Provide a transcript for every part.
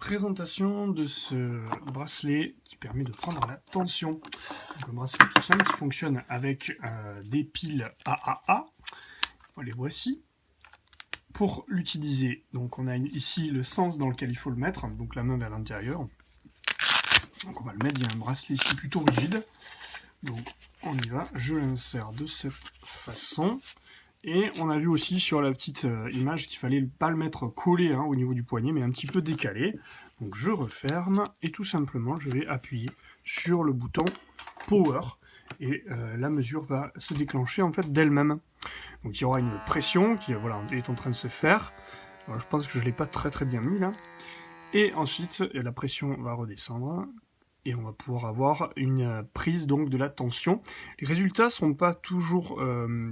présentation de ce bracelet qui permet de prendre la tension. Donc, un bracelet tout simple qui fonctionne avec des piles AAA. Les voici. Pour l'utiliser, donc on a ici le sens dans lequel il faut le mettre, donc la main vers l'intérieur. Donc on va le mettre, il y a un bracelet ici plutôt rigide. Donc on y va, je l'insère de cette façon. Et on a vu aussi sur la petite image qu'il fallait pas le mettre collé au niveau du poignet, mais un petit peu décalé. Donc je referme et tout simplement je vais appuyer sur le bouton Power. Et la mesure va se déclencher en fait d'elle-même. Donc il y aura une pression qui est en train de se faire. Alors, je pense que je ne l'ai pas très bien mis là. Et ensuite la pression va redescendre. Et on va pouvoir avoir une prise donc de la tension. Les résultats sont pas toujours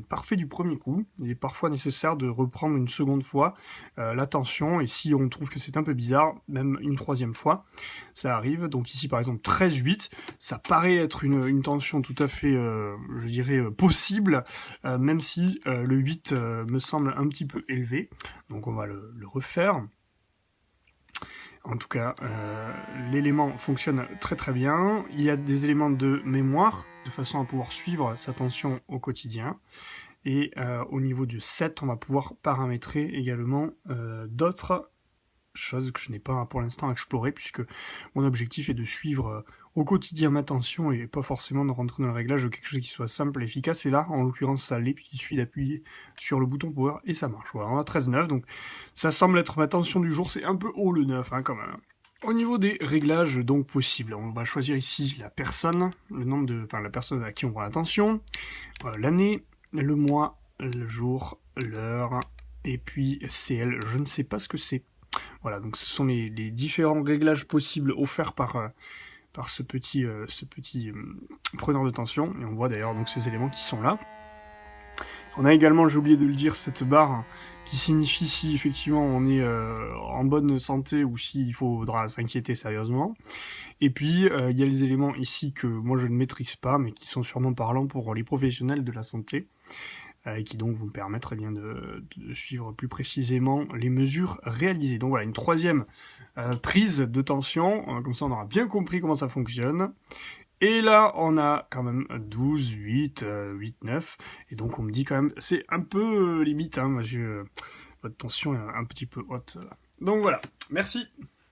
parfaits du premier coup. Il est parfois nécessaire de reprendre une seconde fois la tension. Et si on trouve que c'est un peu bizarre, même une troisième fois, ça arrive. Donc ici par exemple 13,8, ça paraît être une tension tout à fait, je dirais, possible, même si le 8 me semble un petit peu élevé. Donc on va le refaire. En tout cas, l'élément fonctionne très bien. Il y a des éléments de mémoire, de façon à pouvoir suivre sa tension au quotidien. Et au niveau du 7, on va pouvoir paramétrer également d'autres choses que je n'ai pas pour l'instant explorées, puisque mon objectif est de suivre au quotidien ma tension et pas forcément de rentrer dans le réglage de quelque chose qui soit simple et efficace. Et là, en l'occurrence, ça l'est, puis il suffit d'appuyer sur le bouton Power et ça marche. Voilà, on a 13,9, donc ça semble être ma tension du jour. C'est un peu haut le 9 quand même. Au niveau des réglages donc possibles, on va choisir ici la personne, la personne à qui on voit la tension, l'année, le mois, le jour, l'heure, et puis CL, je ne sais pas ce que c'est. Voilà, donc ce sont les différents réglages possibles offerts par ce petit preneur de tension, et on voit d'ailleurs donc ces éléments qui sont là. On a également, j'ai oublié de le dire, cette barre qui signifie si effectivement on est en bonne santé ou s'il faudra s'inquiéter sérieusement. Et puis il y a les éléments ici que moi je ne maîtrise pas, mais qui sont sûrement parlants pour les professionnels de la santé. Et qui donc vont me permettre de suivre plus précisément les mesures réalisées. Donc voilà, une troisième prise de tension, comme ça on aura bien compris comment ça fonctionne. Et là, on a quand même 12, 8, 8, 9, et donc on me dit quand même, c'est un peu limite, votre tension est un petit peu haute. Donc voilà, merci.